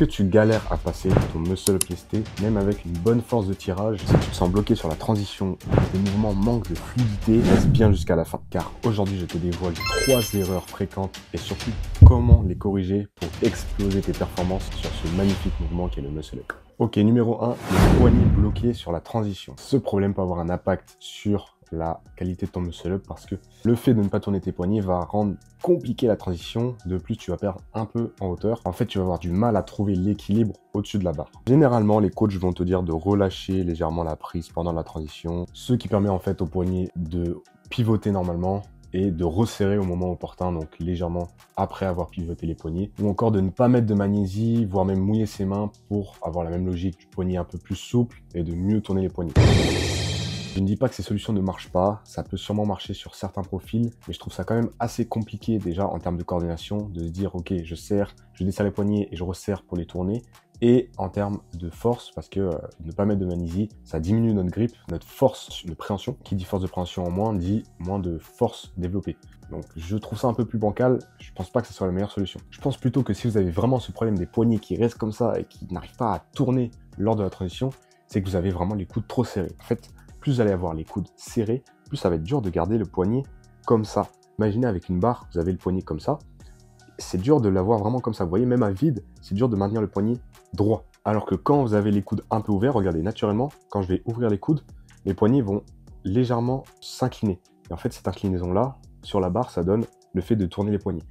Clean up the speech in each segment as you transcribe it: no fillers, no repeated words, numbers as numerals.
que tu galères à passer ton muscle up lesté, même avec une bonne force de tirage? Si tu te sens bloqué sur la transition, tes mouvements manquent de fluidité, reste bien jusqu'à la fin. Car aujourd'hui, je te dévoile 3 erreurs fréquentes et surtout comment les corriger pour exploser tes performances sur ce magnifique mouvement qui est le muscle up. Ok, numéro 1, le poignet bloqué sur la transition. Ce problème peut avoir un impact sur la qualité de ton muscle up parce que le fait de ne pas tourner tes poignets va rendre compliqué la transition. De plus, tu vas perdre un peu en hauteur. En fait, tu vas avoir du mal à trouver l'équilibre au-dessus de la barre. Généralement, les coachs vont te dire de relâcher légèrement la prise pendant la transition, ce qui permet en fait au poignet de pivoter normalement et de resserrer au moment opportun, donc légèrement après avoir pivoté les poignets, ou encore de ne pas mettre de magnésie, voire même mouiller ses mains pour avoir la même logique du poignet un peu plus souple et de mieux tourner les poignets. Je ne dis pas que ces solutions ne marchent pas, ça peut sûrement marcher sur certains profils, mais je trouve ça quand même assez compliqué déjà en termes de coordination, de se dire ok, je serre, je desserre les poignets et je resserre pour les tourner, et en termes de force, parce que ne pas mettre de magnésie, ça diminue notre grip, notre force de préhension. Qui dit force de préhension en moins, dit moins de force développée. Donc je trouve ça un peu plus bancal, je pense pas que ce soit la meilleure solution. Je pense plutôt que si vous avez vraiment ce problème des poignets qui restent comme ça et qui n'arrivent pas à tourner lors de la transition, c'est que vous avez vraiment les coudes trop serrés. En fait, plus vous allez avoir les coudes serrés, plus ça va être dur de garder le poignet comme ça. Imaginez avec une barre, vous avez le poignet comme ça. C'est dur de l'avoir vraiment comme ça. Vous voyez, même à vide, c'est dur de maintenir le poignet droit. Alors que quand vous avez les coudes un peu ouverts, regardez, naturellement, quand je vais ouvrir les coudes, les poignets vont légèrement s'incliner. Et en fait, cette inclinaison-là, sur la barre, ça donne le fait de tourner les poignets.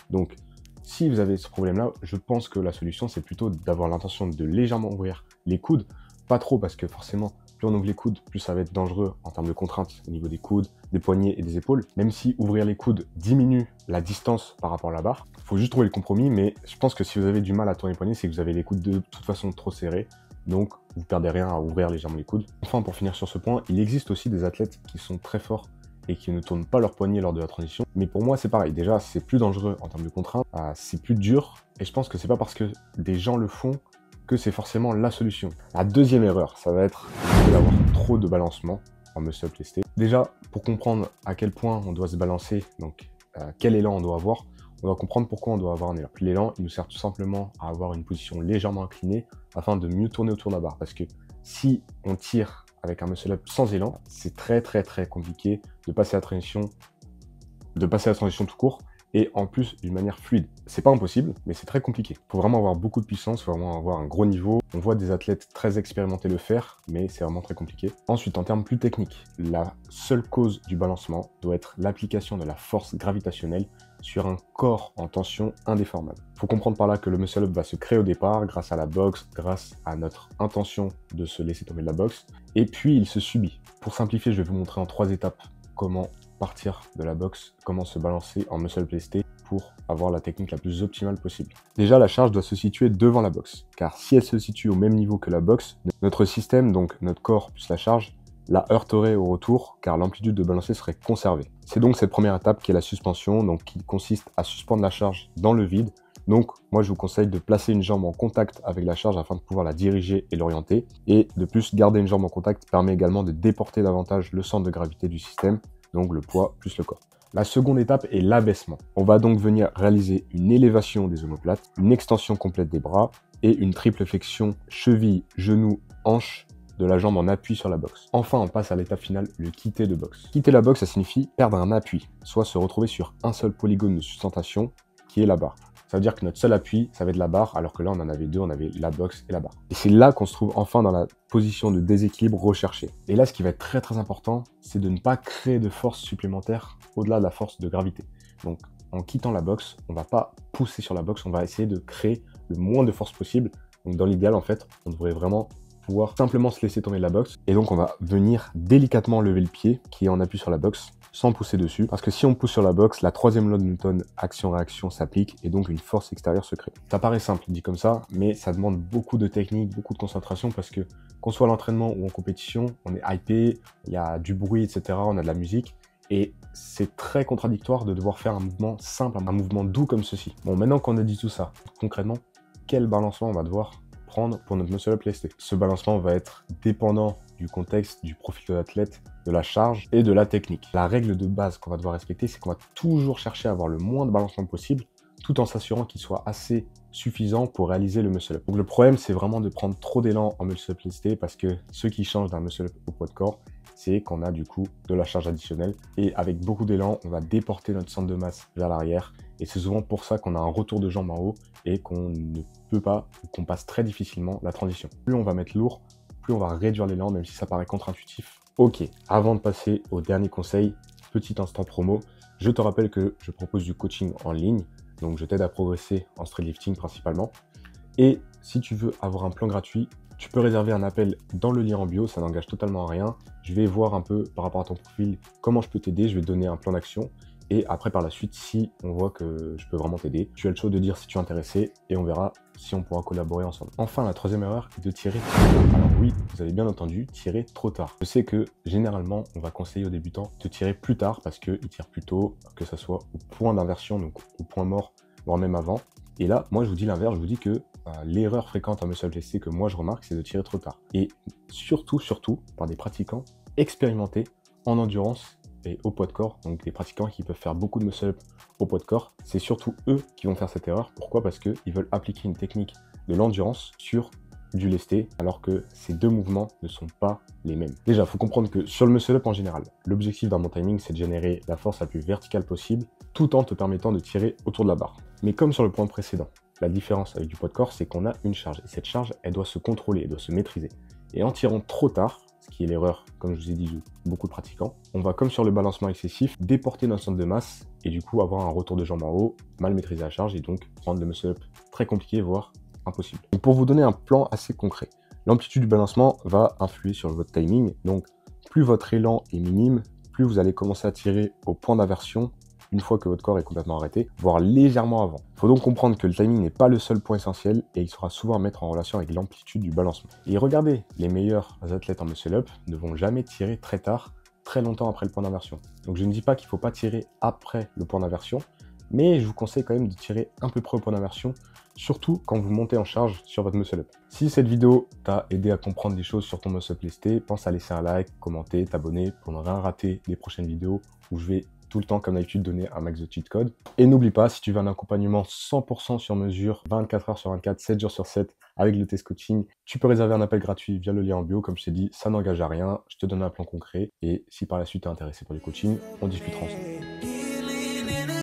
Donc, si vous avez ce problème-là, je pense que la solution, c'est plutôt d'avoir l'intention de légèrement ouvrir les coudes. Pas trop, parce que forcément, plus on ouvre les coudes, plus ça va être dangereux en termes de contraintes au niveau des coudes, des poignets et des épaules. Même si ouvrir les coudes diminue la distance par rapport à la barre. Il faut juste trouver le compromis, mais je pense que si vous avez du mal à tourner les poignets, c'est que vous avez les coudes de toute façon trop serrés. Donc, vous perdez rien à ouvrir légèrement les coudes. Enfin, pour finir sur ce point, il existe aussi des athlètes qui sont très forts et qui ne tournent pas leurs poignets lors de la transition. Mais pour moi, c'est pareil. Déjà, c'est plus dangereux en termes de contraintes, c'est plus dur. Et je pense que c'est pas parce que des gens le font que c'est forcément la solution. La deuxième erreur, ça va être d'avoir trop de balancement en muscle up lesté. Déjà, pour comprendre à quel point on doit se balancer, donc quel élan on doit avoir, on doit comprendre pourquoi on doit avoir un élan. L'élan, il nous sert tout simplement à avoir une position légèrement inclinée afin de mieux tourner autour de la barre. Parce que si on tire avec un muscle up sans élan, c'est très compliqué de passer à la transition, tout court, et en plus d'une manière fluide. C'est pas impossible, mais c'est très compliqué. Il faut vraiment avoir beaucoup de puissance, il faut vraiment avoir un gros niveau. On voit des athlètes très expérimentés le faire, mais c'est vraiment très compliqué. Ensuite, en termes plus techniques, la seule cause du balancement doit être l'application de la force gravitationnelle sur un corps en tension indéformable. Il faut comprendre par là que le muscle up va se créer au départ grâce à la boxe, grâce à notre intention de se laisser tomber de la boxe, et puis il se subit. Pour simplifier, je vais vous montrer en 3 étapes comment partir de la boxe, comment se balancer en muscle up lesté pour avoir la technique la plus optimale possible. Déjà, la charge doit se situer devant la boxe, car si elle se situe au même niveau que la boxe, notre système, donc notre corps plus la charge, la heurterait au retour, car l'amplitude de balancer serait conservée. C'est donc cette première étape qui est la suspension, donc qui consiste à suspendre la charge dans le vide. Donc, moi, je vous conseille de placer une jambe en contact avec la charge afin de pouvoir la diriger et l'orienter. Et de plus, garder une jambe en contact permet également de déporter davantage le centre de gravité du système, donc le poids plus le corps. La seconde étape est l'abaissement. On va donc venir réaliser une élévation des omoplates, une extension complète des bras et une triple flexion cheville, genou, hanche de la jambe en appui sur la boxe. Enfin, on passe à l'étape finale, le quitter de boxe. Quitter la boxe, ça signifie perdre un appui, soit se retrouver sur un seul polygone de sustentation qui est la barre. Ça veut dire que notre seul appui, ça va être la barre, alors que là, on en avait deux, on avait la boxe et la barre. Et c'est là qu'on se trouve enfin dans la position de déséquilibre recherchée. Et là, ce qui va être très important, c'est de ne pas créer de force supplémentaire au-delà de la force de gravité. Donc, en quittant la boxe, on ne va pas pousser sur la boxe, on va essayer de créer le moins de force possible. Donc, dans l'idéal, en fait, on devrait vraiment pouvoir simplement se laisser tomber de la boxe. Et donc, on va venir délicatement lever le pied qui est en appui sur la boxe, sans pousser dessus, parce que si on pousse sur la boxe, la troisième loi de Newton, action-réaction, s'applique et donc une force extérieure se crée. Ça paraît simple dit comme ça, mais ça demande beaucoup de technique, beaucoup de concentration, parce que qu'on soit à l'entraînement ou en compétition, on est hypé, il y a du bruit, etc., on a de la musique, et c'est très contradictoire de devoir faire un mouvement simple, un mouvement doux comme ceci. Bon, maintenant qu'on a dit tout ça, concrètement, quel balancement on va devoir prendre pour notre muscle up lesté? Ce balancement va être dépendant du contexte, du profil de l'athlète, de la charge et de la technique. La règle de base qu'on va devoir respecter, c'est qu'on va toujours chercher à avoir le moins de balancement possible, tout en s'assurant qu'il soit assez suffisant pour réaliser le muscle up. Donc le problème, c'est vraiment de prendre trop d'élan en muscle up lesté parce que ce qui change d'un muscle up au poids de corps, c'est qu'on a du coup de la charge additionnelle et avec beaucoup d'élan, on va déporter notre centre de masse vers l'arrière et c'est souvent pour ça qu'on a un retour de jambe en haut et qu'on ne peut pas, ou qu'on passe très difficilement la transition. Plus on va mettre lourd, plus on va réduire l'élan, même si ça paraît contre-intuitif. Ok, avant de passer au dernier conseil, petit instant promo, je te rappelle que je propose du coaching en ligne, donc je t'aide à progresser en streetlifting principalement. Et si tu veux avoir un plan gratuit, tu peux réserver un appel dans le lien en bio, ça n'engage totalement à rien. Je vais voir un peu par rapport à ton profil comment je peux t'aider, je vais te donner un plan d'action. Et après, par la suite, si on voit que je peux vraiment t'aider, tu as le choix de dire si tu es intéressé et on verra si on pourra collaborer ensemble. Enfin, la troisième erreur est de tirer trop tard. Alors oui, vous avez bien entendu, tirer trop tard. Je sais que généralement, on va conseiller aux débutants de tirer plus tard parce qu'ils tirent plus tôt, que ce soit au point d'inversion, donc au point mort, voire même avant. Et là, moi, je vous dis l'inverse, je vous dis que l'erreur fréquente en muscle up lesté que moi je remarque, c'est de tirer trop tard. Et surtout, par des pratiquants expérimentés en endurance et au poids de corps, donc des pratiquants qui peuvent faire beaucoup de muscle-up au poids de corps, c'est surtout eux qui vont faire cette erreur. Pourquoi? Parce qu'ils veulent appliquer une technique de l'endurance sur du lesté, alors que ces deux mouvements ne sont pas les mêmes. Déjà, il faut comprendre que sur le muscle-up en général, l'objectif d'un bon timing, c'est de générer la force la plus verticale possible, tout en te permettant de tirer autour de la barre. Mais comme sur le point précédent, la différence avec du poids de corps, c'est qu'on a une charge. Et cette charge, elle doit se contrôler, elle doit se maîtriser. Et en tirant trop tard, ce qui est l'erreur, comme je vous ai dit, de beaucoup de pratiquants, on va, comme sur le balancement excessif, déporter notre centre de masse et du coup avoir un retour de jambe en haut, mal maîtriser la charge et donc rendre le muscle-up très compliqué, voire impossible. Donc pour vous donner un plan assez concret, l'amplitude du balancement va influer sur votre timing. Donc plus votre élan est minime, plus vous allez commencer à tirer au point d'aversion une fois que votre corps est complètement arrêté, voire légèrement avant. Il faut donc comprendre que le timing n'est pas le seul point essentiel et il sera souvent à mettre en relation avec l'amplitude du balancement. Et regardez, les meilleurs athlètes en muscle-up ne vont jamais tirer très tard, très longtemps après le point d'inversion. Donc je ne dis pas qu'il ne faut pas tirer après le point d'inversion, mais je vous conseille quand même de tirer un peu près au point d'inversion, surtout quand vous montez en charge sur votre muscle-up. Si cette vidéo t'a aidé à comprendre des choses sur ton muscle-up lesté, pense à laisser un like, commenter, t'abonner pour ne rien rater des prochaines vidéos où je vais tout le temps, comme d'habitude, donner un max de cheat code. Et n'oublie pas, si tu veux un accompagnement 100% sur mesure, 24 heures sur 24, 7 jours sur 7, avec le test coaching, tu peux réserver un appel gratuit via le lien en bio. Comme je t'ai dit, ça n'engage à rien, je te donne un plan concret. Et si par la suite tu es intéressé pour du coaching, on discutera ensemble.